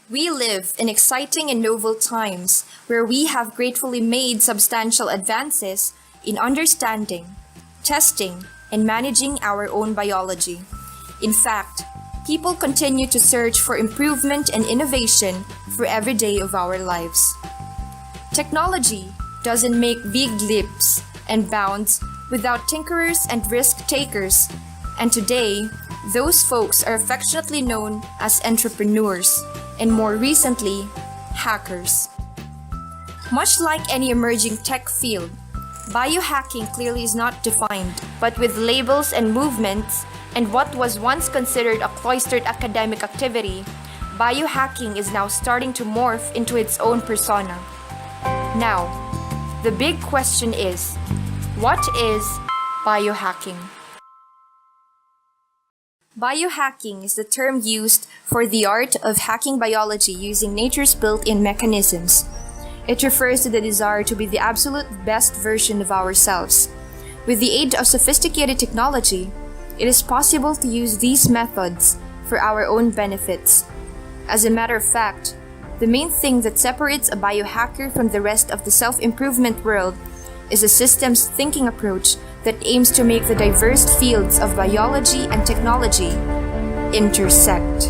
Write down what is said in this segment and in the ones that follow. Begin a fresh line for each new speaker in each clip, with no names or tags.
We live in exciting and novel times where we have gratefully made substantial advances in understanding, testing, and managing our own biology. In fact, people continue to search for improvement and innovation for every day of our lives. Technology doesn't make big leaps and bounds without tinkerers and risk takers, and today, those folks are affectionately known as entrepreneurs, and more recently, hackers. Much like any emerging tech field, biohacking clearly is not defined, but with labels and movements, and what was once considered a cloistered academic activity, biohacking is now starting to morph into its own persona. Now, the big question is, what is biohacking? Biohacking is the term used for the art of hacking biology using nature's built-in mechanisms. It refers to the desire to be the absolute best version of ourselves. With the aid of sophisticated technology, it is possible to use these methods for our own benefits. As a matter of fact, the main thing that separates a biohacker from the rest of the self-improvement world is a systems thinking approach that aims to make the diverse fields of biology and technology intersect.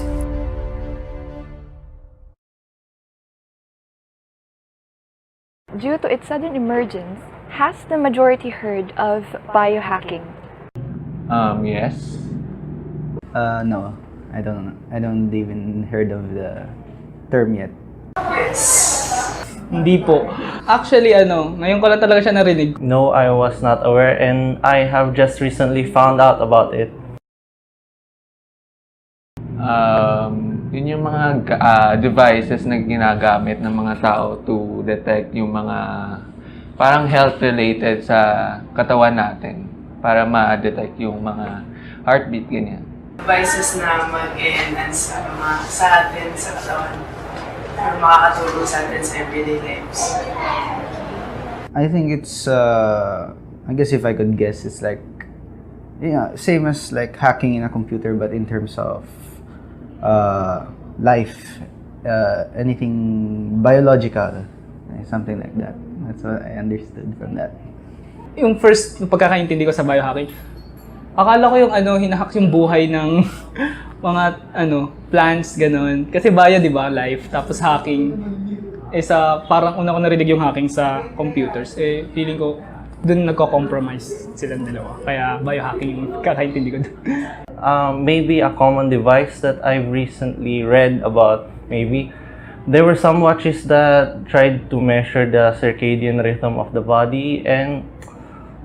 Due to its sudden emergence, has the majority heard of biohacking?
Yes.
No, I don't even heard of the term yet.
Hindi po. Actually, ngayon ko lang talaga siya narinig.
No, I was not aware and I have just recently found out about it.
Yun yung mga devices na ginagamit ng mga tao to detect yung mga parang health-related sa katawan natin para ma-detect yung mga heartbeat, ganyan.
Devices na mag-enhance sa atin, sa katawan. Para makakatulong sa atin sa everyday lives.
I think it's, I guess if I could guess, it's like, same as like hacking in a computer, but in terms of life, anything biological, something like that. That's what I understood from that.
Yung first pagkakaintindi ko sa biohacking, akala ko yung hinahack yung buhay ng mga plants, ganun. Kasi bio, di ba, life. Tapos hacking, parang una ko narinig yung hacking sa computers. Feeling ko, dun nagko-compromise silang dalawa. Kaya biohacking yung kakaintindi ko dun.
Maybe a common device that I've recently read about, maybe. There were some watches that tried to measure the circadian rhythm of the body, and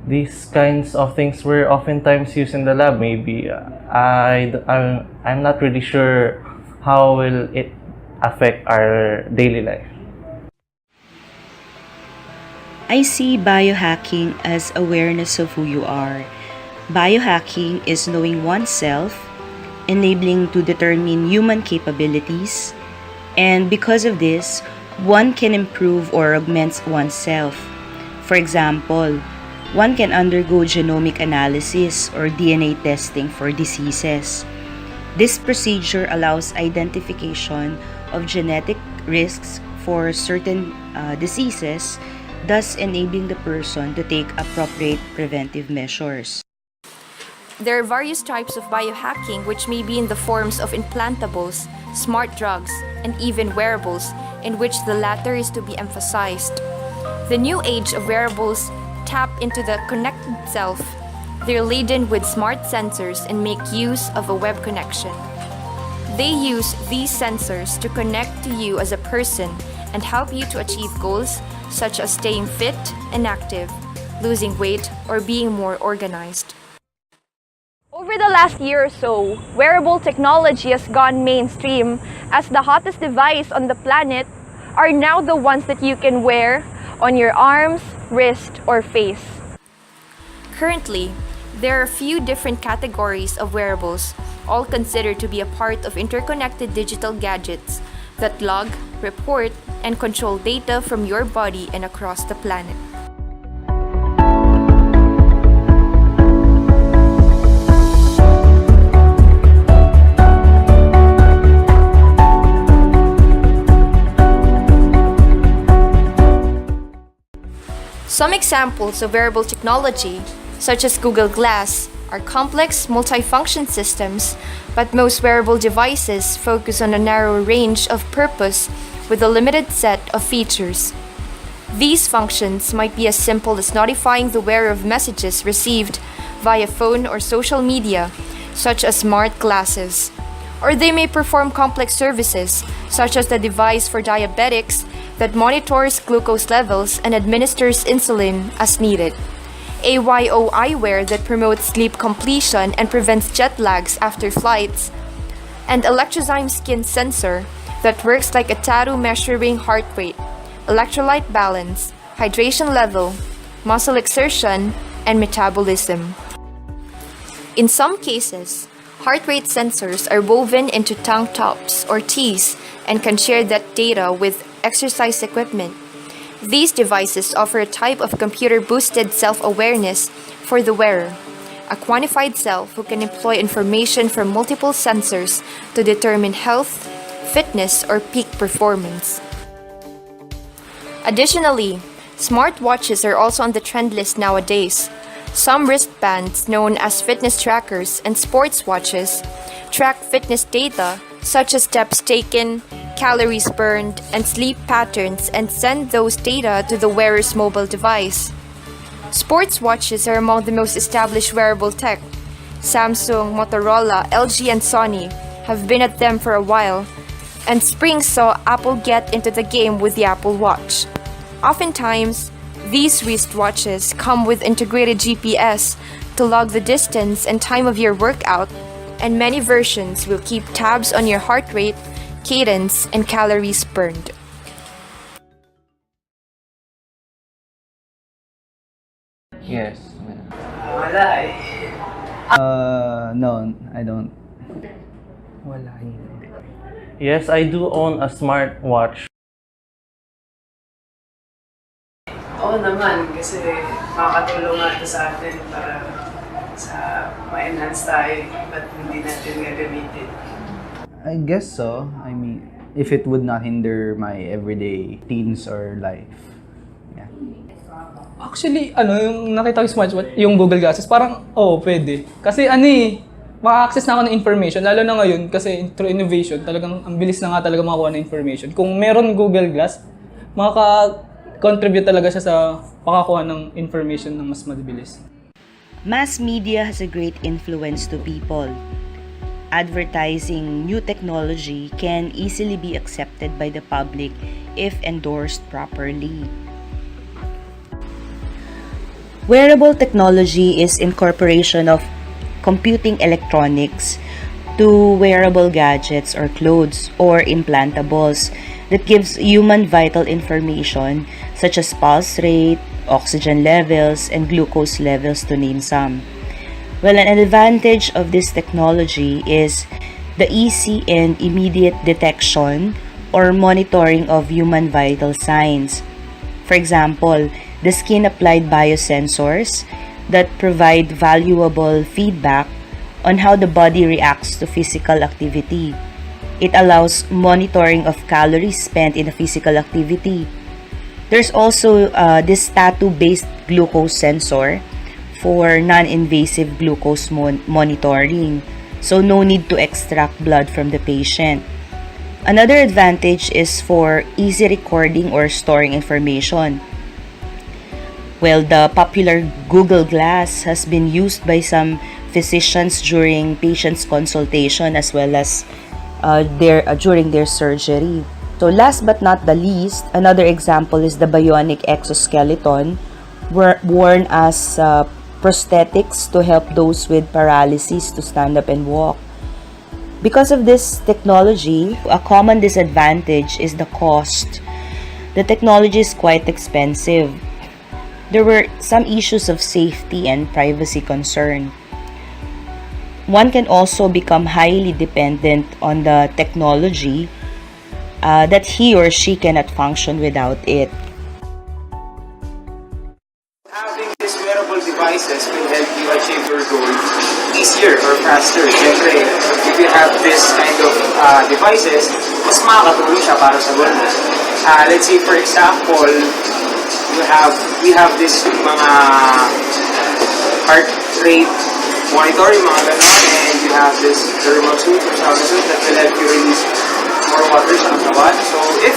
these kinds of things were oftentimes used in the lab. Maybe I'm not really sure how will it affect our daily life.
I see biohacking as awareness of who you are. Biohacking is knowing oneself, enabling to determine human capabilities, and because of this, one can improve or augment oneself. For example, one can undergo genomic analysis or DNA testing for diseases. This procedure allows identification of genetic risks for certain diseases, thus enabling the person to take appropriate preventive measures.
There are various types of biohacking which may be in the forms of implantables, smart drugs, and even wearables, in which the latter is to be emphasized. The new age of wearables tap into the connected self. They're laden with smart sensors and make use of a web connection. They use these sensors to connect to you as a person and help you to achieve goals such as staying fit and active, losing weight, or being more organized.
Over the last year or so, wearable technology has gone mainstream as the hottest device on the planet are now the ones that you can wear on your arms, wrist, or face.
Currently, there are a few different categories of wearables, all considered to be a part of interconnected digital gadgets that log, report, and control data from your body and across the planet. Some examples of wearable technology, such as Google Glass, are complex, multifunction systems, but most wearable devices focus on a narrow range of purpose with a limited set of features. These functions might be as simple as notifying the wearer of messages received via phone or social media, such as smart glasses. Or they may perform complex services, such as the device for diabetics that monitors glucose levels and administers insulin as needed. AYO eyewear that promotes sleep completion and prevents jet lags after flights, and electrozyme skin sensor that works like a tattoo measuring heart rate, electrolyte balance, hydration level, muscle exertion, and metabolism. In some cases, heart rate sensors are woven into tank tops or tees and can share that data with exercise equipment. These devices offer a type of computer-boosted self-awareness for the wearer, a quantified self who can employ information from multiple sensors to determine health, fitness, or peak performance. Additionally, smartwatches are also on the trend list nowadays. Some wristbands, known as fitness trackers, and sports watches track fitness data such as steps taken, calories burned, and sleep patterns and send those data to the wearer's mobile device. Sports watches are among the most established wearable tech. Samsung, Motorola, LG, and Sony have been at them for a while, and spring saw Apple get into the game with the Apple Watch. Oftentimes, these wristwatches come with integrated GPS to log the distance and time of your workout, and many versions will keep tabs on your heart rate, cadence, and calories burned.
Yes.
Wala eh.
No, I don't.
Wala yun.
Yes, I do own a smartwatch.
Oo naman, kasi makakatulong nga ito sa atin para sa ma-enhance tayo, ba't hindi natin gagamitin.
I guess so. I mean, if it would not hinder my everyday routines or life. Yeah.
Actually, yung nakita ko yung smartwatch, yung Google Glasses, parang, pwede. Kasi maka-access na ako ng information, lalo na ngayon, kasi through innovation, talagang ang bilis na nga talaga makakuha ng information. Kung meron Google Glass, makaka-contribute talaga siya sa pakakuha ng information ng mas mabilis.
Mass media has a great influence to people. Advertising new technology can easily be accepted by the public if endorsed properly. Wearable technology is incorporation of computing electronics to wearable gadgets or clothes or implantables that gives human vital information such as pulse rate, oxygen levels, and glucose levels, to name some. Well, an advantage of this technology is the easy and immediate detection or monitoring of human vital signs. For example, the skin-applied biosensors that provide valuable feedback on how the body reacts to physical activity. It allows monitoring of calories spent in a physical activity. There's also this tattoo-based glucose sensor for non-invasive glucose monitoring, so no need to extract blood from the patient. Another advantage is for easy recording or storing information. Well, the popular Google Glass has been used by some physicians during patients' consultation as well as during their surgery. So last but not the least, another example is the bionic exoskeleton worn as prosthetics to help those with paralysis to stand up and walk. Because of this technology, a common disadvantage is the cost. The technology is quite expensive. There were some issues of safety and privacy concern. One can also become highly dependent on the technology that he or she cannot function without it.
Having these wearable devices will help you achieve your goal easier or faster. Siyempre, if you have this kind of devices, mas makakatulong siya para sa goal mo. Let's say, for example, we have this mga heart rate monitoring, mga ganon, and you have this thermal suit or shower suit that will help you release more water sa katawan. So if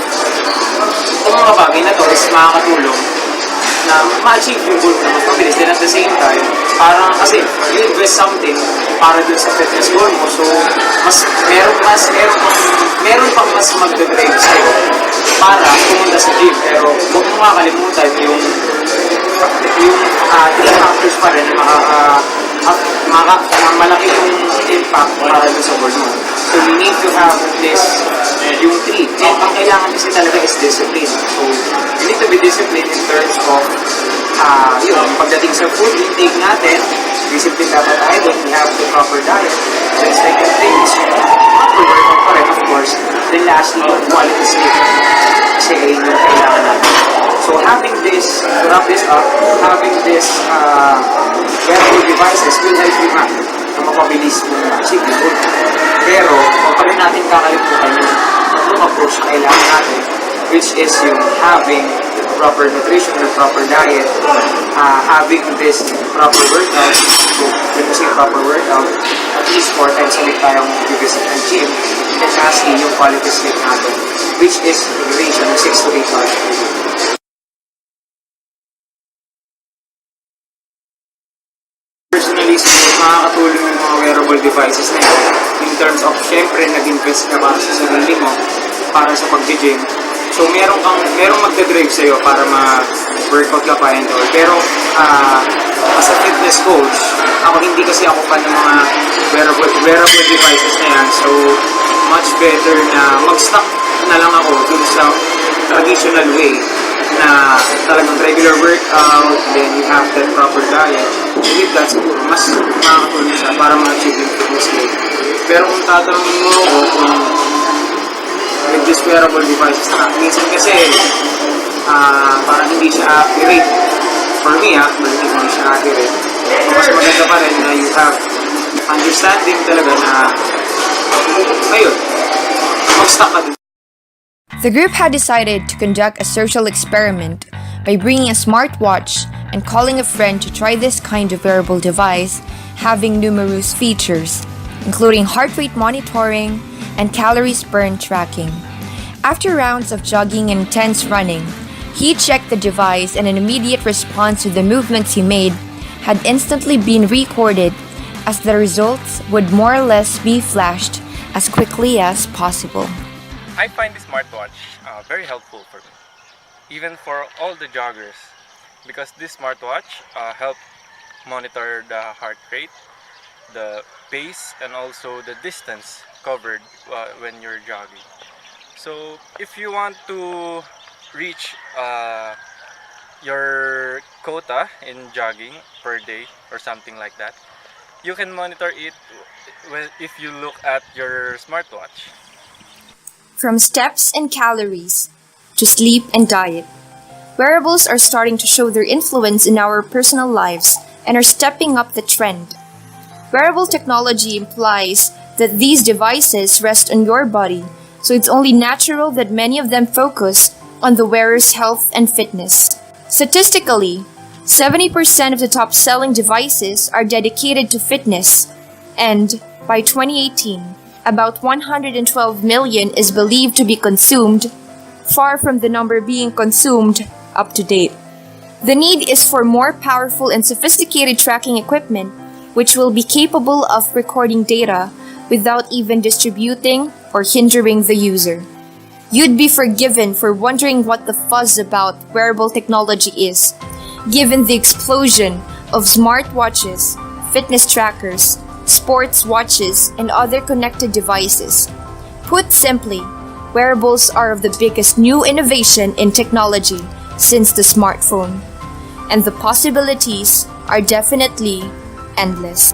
itong mga bagay na to is makakatulong na ma-achieve yung goal na mas mabilis, then at the same time, parang kasi you invest something para dun sa fitness goal mo. So meron pang mas magdadrive sa'yo para pumunta sa gym. Pero huwag mo makakalimutan yung three factors pa rin na malaki yung impact para dun sa goal mo. So we need to have this, yung three. And ang kailangan kasi talaga is discipline. So you need to be disciplined in terms of pagdating sa food intake natin, discipline dapat tayo, then we have the proper diet. Then second thing is proper workout pa rin, of course. Then lastly, yung quality sleep. Kasi ayun yung kailangan natin. So having this, to wrap this up, having this wearable devices will help you na mapabilis mo na achieve yung goal. Pero, huwag pa rin natin kakalimutan yung approach na kailangan natin, which is yung having proper nutrition or proper diet, having this proper workout. So, when you say proper workout, at least 4 times a week tayong visit ng gym. And lastly, yung quality sleep natin, which is the duration of 6 to 8 hours per day. Personally, makakatulong yung mga wearable devices na yun in terms of, syempre, nag-invest ka para sa sarili mo, para sa pag-gym. So, merong magdadrive sa'yo para ma-workout ka pa and all. Pero, as a fitness coach, hindi kasi ako fan ng mga wearable devices na yan. So, much better na mag-stuck na lang ako dun sa traditional way na talagang regular workout, then you have that proper diet. With that, siguro, mas makakatulong siya para ma-achieve yung fitness goal. Pero kung tatanungin mo ako kung with this wearable devices na minsan kasi parang hindi siya accurate. For me, parang hindi siya accurate. So, mas maganda pa rin na you have understanding talaga na ayun, mag-stuck ka dun.
The group had decided to conduct a social experiment by bringing a smartwatch and calling a friend to try this kind of wearable device, having numerous features, including heart rate monitoring and calories burned tracking. After rounds of jogging and intense running, he checked the device and an immediate response to the movements he made had instantly been recorded, as the results would more or less be flashed as quickly as possible.
I find the smartwatch very helpful for me, even for all the joggers, because this smartwatch help monitor the heart rate, the pace, and also the distance covered when you're jogging. So if you want to reach your quota in jogging per day or something like that, you can monitor it if you look at your smartwatch.
From steps and calories to sleep and diet, wearables are starting to show their influence in our personal lives and are stepping up the trend. Wearable technology implies that these devices rest on your body, so it's only natural that many of them focus on the wearer's health and fitness. Statistically, 70% of the top-selling devices are dedicated to fitness, and by 2018, about 112 million is believed to be consumed, far from the number being consumed up to date. The need is for more powerful and sophisticated tracking equipment, which will be capable of recording data without even distributing or hindering the user. You'd be forgiven for wondering what the fuzz about wearable technology is, given the explosion of smartwatches, fitness trackers, sports watches, and other connected devices. Put simply, wearables are of the biggest new innovation in technology since the smartphone, and the possibilities are definitely endless.